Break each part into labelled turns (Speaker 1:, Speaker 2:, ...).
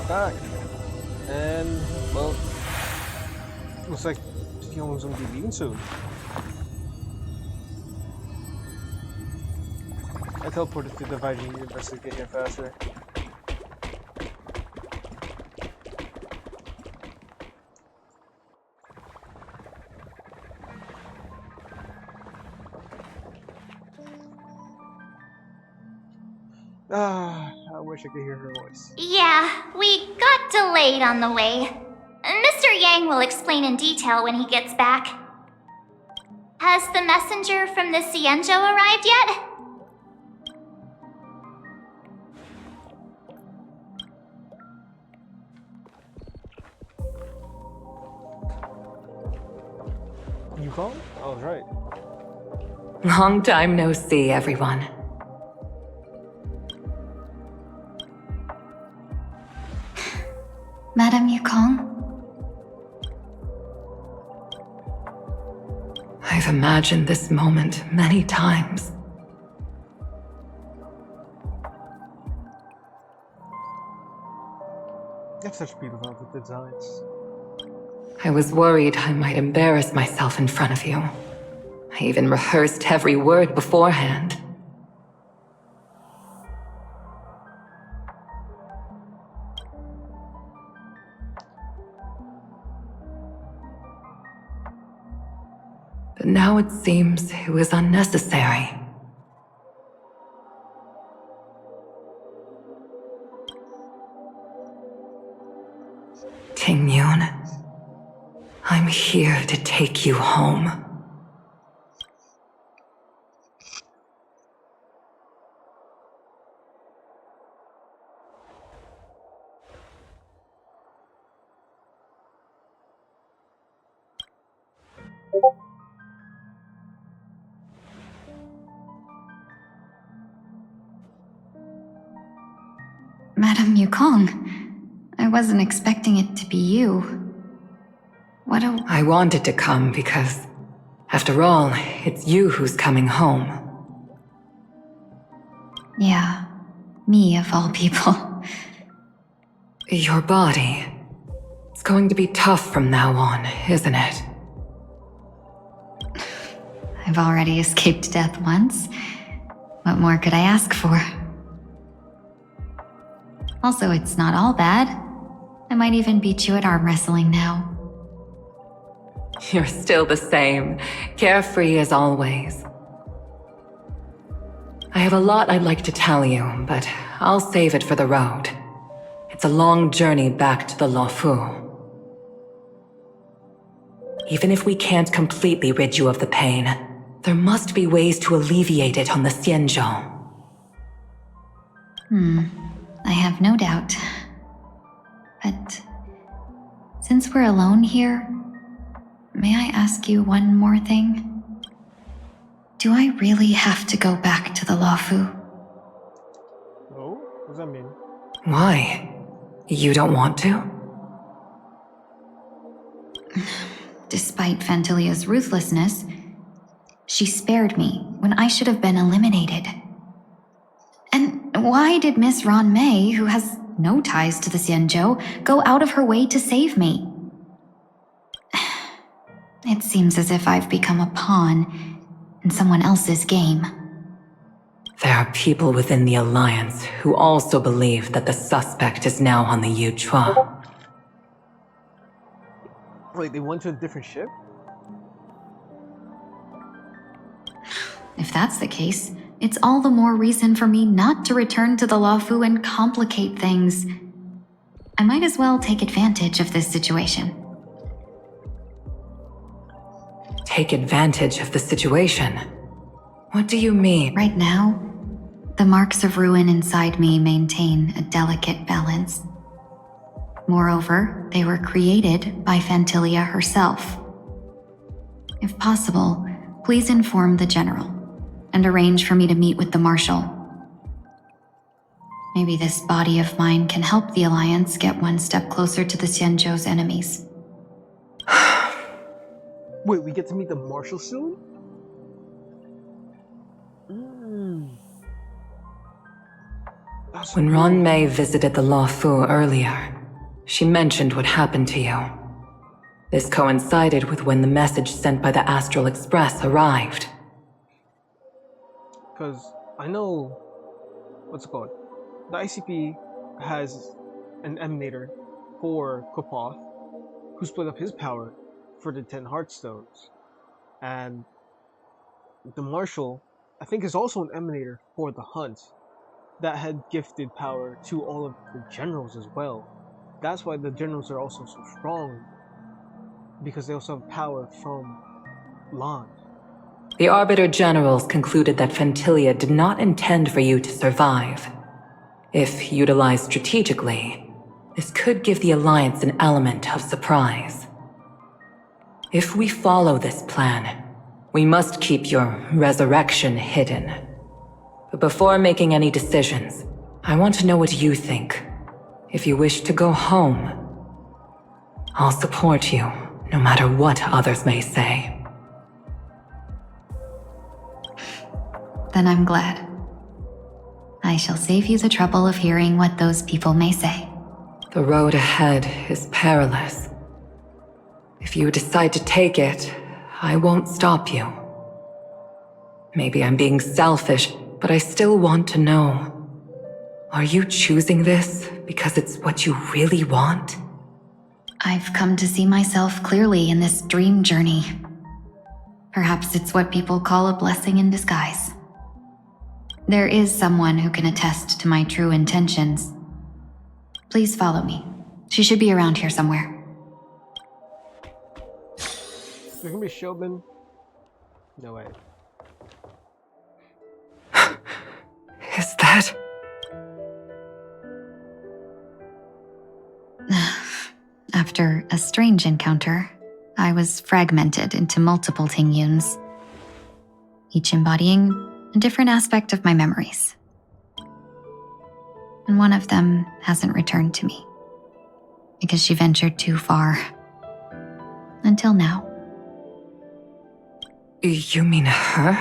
Speaker 1: back. And, well, looks like Yong's gonna be leaving soon. I teleported to the Vijing University to get here faster. I wish I could hear her voice.
Speaker 2: Yeah, we got delayed on the way. Mr. Yang will explain in detail when he gets back. Has the messenger from the Xianzhou arrived yet?
Speaker 1: You called? I was right.
Speaker 3: Long time no see, everyone.
Speaker 4: Madame Yukong?
Speaker 3: I've imagined this moment many times.
Speaker 1: You have such beautiful designs.
Speaker 3: I was worried I might embarrass myself in front of you. I even rehearsed every word beforehand. But now it seems it was unnecessary. Jing Yuan, I'm here to take you home.
Speaker 4: Madame Yukong, I wasn't expecting it to be you. What a...
Speaker 3: I wanted to come because, after all, it's you who's coming home.
Speaker 4: Yeah, me of all people.
Speaker 3: Your body. It's going to be tough from now on, isn't it?
Speaker 4: I've already escaped death once. What more could I ask for? Also, it's not all bad. I might even beat you at arm wrestling now.
Speaker 3: You're still the same, carefree as always. I have a lot I'd like to tell you, but I'll save it for the road. It's a long journey back to the Luofu. Even if we can't completely rid you of the pain, there must be ways to alleviate it on the Xianzhou.
Speaker 4: I have no doubt. But since we're alone here, may I ask you one more thing? Do I really have to go back to the Luofu?
Speaker 1: Oh? What does that mean?
Speaker 3: Why? You don't want to?
Speaker 4: Despite Fantilia's ruthlessness, she spared me when I should have been eliminated. And why did Miss Ron Mei, who has no ties to the Xianzhou, go out of her way to save me? It seems as if I've become a pawn in someone else's game.
Speaker 3: There are people within the Alliance who also believe that the suspect is now on the Yuchua.
Speaker 1: Wait, they went to a different ship?
Speaker 4: If that's the case, it's all the more reason for me not to return to the Luofu and complicate things. I might as well take advantage of this situation.
Speaker 3: Take advantage of the situation? What do you mean?
Speaker 4: Right now, the marks of ruin inside me maintain a delicate balance. Moreover, they were created by Fantilia herself. If possible, please inform the General and arrange for me to meet with the Marshal. Maybe this body of mine can help the Alliance get one step closer to the Xianzhou's enemies.
Speaker 1: Wait, we get to meet the Marshal soon?
Speaker 3: When Ron Mei visited the Luofu earlier, She mentioned what happened to you. This coincided with when the message sent by the Astral Express arrived.
Speaker 1: Because I know, what's it called? The ICP has an emanator for Kopoth, who split up his power for the 10 Heartstones. And the Marshal, I think, is also an emanator for the Hunt that had gifted power to all of the generals as well. That's why the generals are also so strong, because they also have power from Lan.
Speaker 3: The Arbiter Generals concluded that Fentilia did not intend for you to survive. If utilized strategically, this could give the Alliance an element of surprise. If we follow this plan, we must keep your resurrection hidden. But before making any decisions, I want to know what you think. If you wish to go home, I'll support you, no matter what others may say.
Speaker 4: Then I'm glad. I shall save you the trouble of hearing what those people may say.
Speaker 3: The road ahead is perilous. If you decide to take it, I won't stop you. Maybe I'm being selfish, but I still want to know. Are you choosing this because it's what you really want?
Speaker 4: I've come to see myself clearly in this dream journey. Perhaps it's what people call a blessing in disguise. There is someone who can attest to my true intentions. Please follow me. She should be around here somewhere.
Speaker 1: There can be Shobin. No way.
Speaker 3: Is that...
Speaker 4: After a strange encounter, I was fragmented into multiple Tingyuns, each embodying a different aspect of my memories. And one of them hasn't returned to me, because she ventured too far. Until now.
Speaker 3: You mean her?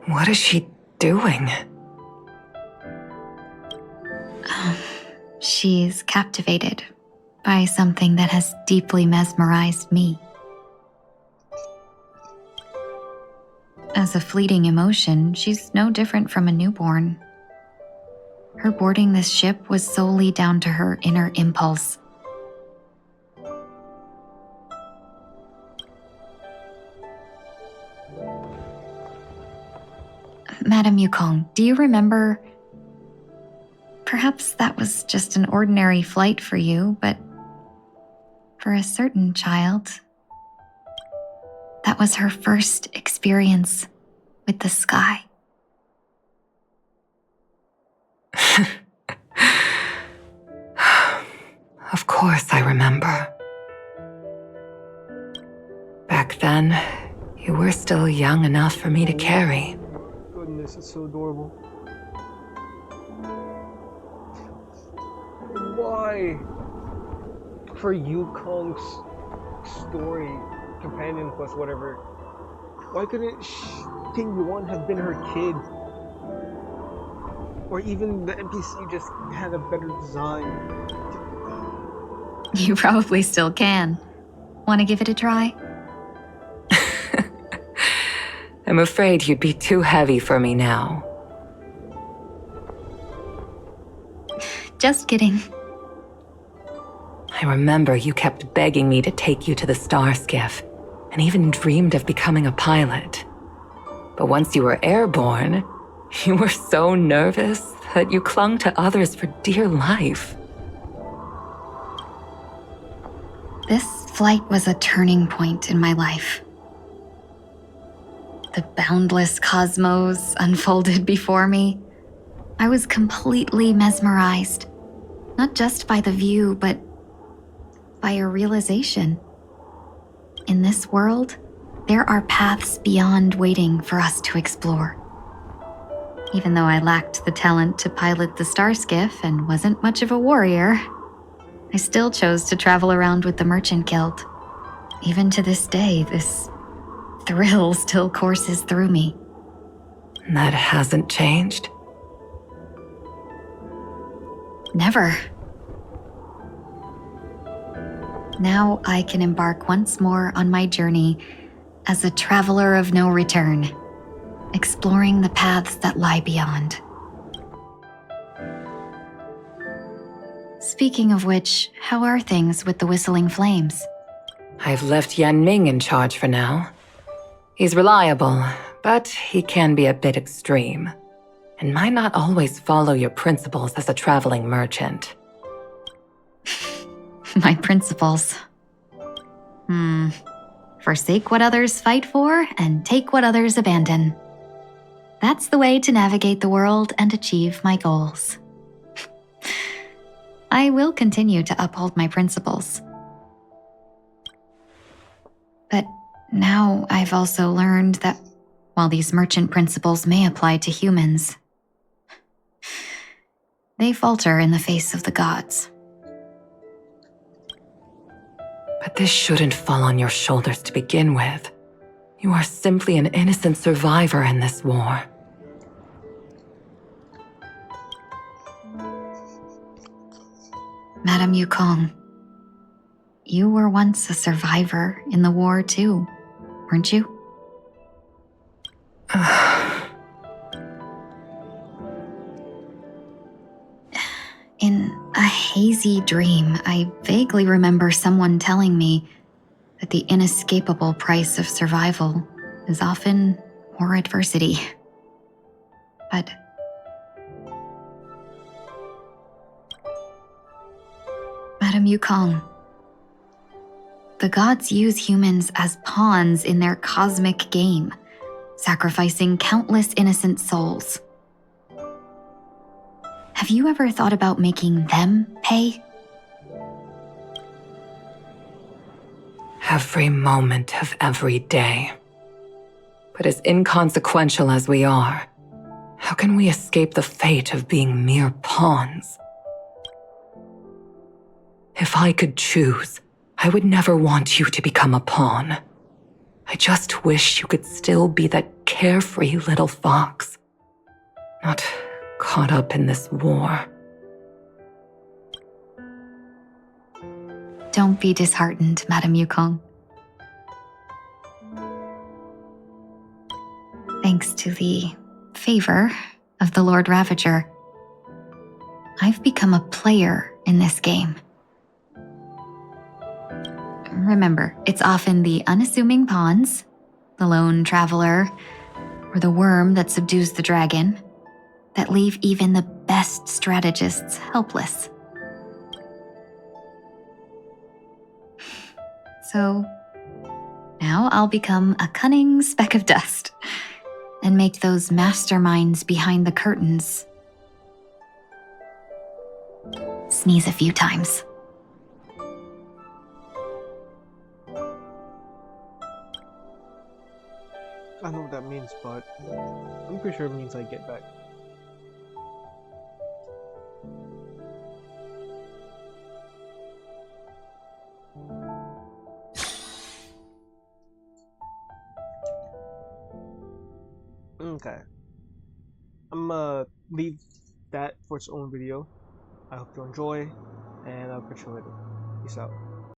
Speaker 3: What is she doing?
Speaker 4: She's captivated by something that has deeply mesmerized me. As a fleeting emotion, she's no different from a newborn. Her boarding this ship was solely down to her inner impulse. Madame Yukong, do you remember? Perhaps that was just an ordinary flight for you, but for a certain child, that was her first experience with the sky.
Speaker 3: Of course I remember. Back then, you were still young enough for me to carry.
Speaker 1: Goodness, it's so adorable. Why? For Yukong's story, companion quest, whatever. Why couldn't Jing Yuan have been her kid? Or even the NPC just had a better design.
Speaker 4: You probably still can. Want to give it a try?
Speaker 3: I'm afraid you'd be too heavy for me now.
Speaker 4: Just kidding.
Speaker 3: I remember you kept begging me to take you to the star skiff, and even dreamed of becoming a pilot. But once you were airborne, you were so nervous that you clung to others for dear life.
Speaker 4: This flight was a turning point in my life. The boundless cosmos unfolded before me. I was completely mesmerized, not just by the view, but by a realization. In this world, there are paths beyond waiting for us to explore. Even though I lacked the talent to pilot the star skiff and wasn't much of a warrior, I still chose to travel around with the Merchant Guild. Even to this day, this thrill still courses through me.
Speaker 3: That hasn't changed?
Speaker 4: Never. Now I can embark once more on my journey as a traveler of no return, exploring the paths that lie beyond. Speaking of which, how are things with the Whistling Flames?
Speaker 3: I've left Yan Ming in charge for now. He's reliable, but he can be a bit extreme, and might not always follow your principles as a traveling merchant.
Speaker 4: My principles. Forsake what others fight for and take what others abandon. That's the way to navigate the world and achieve my goals. I will continue to uphold my principles. But now I've also learned that while these merchant principles may apply to humans, they falter in the face of the gods.
Speaker 3: But this shouldn't fall on your shoulders to begin with. You are simply an innocent survivor in this war.
Speaker 4: Madame Yukong, you were once a survivor in the war too, weren't you? In a hazy dream, I vaguely remember someone telling me that the inescapable price of survival is often more adversity. But Madame Yukong, the gods use humans as pawns in their cosmic game, sacrificing countless innocent souls. Have you ever thought about making them pay?
Speaker 3: Every moment of every day. But as inconsequential as we are, how can we escape the fate of being mere pawns? If I could choose, I would never want you to become a pawn. I just wish you could still be that carefree little fox, not caught up in this war.
Speaker 4: Don't be disheartened, Madame Yukong. Thanks to the favor of the Lord Ravager, I've become a player in this game. Remember, it's often the unassuming pawns, the lone traveler, or the worm that subdues the dragon, that leave even the best strategists helpless. So, now I'll become a cunning speck of dust and make those masterminds behind the curtains sneeze a few times.
Speaker 1: I don't know what that means, but I'm pretty sure it means I get back. Okay. I'm gonna leave that for its own video. I hope you enjoy, and I'll catch you later. Peace out.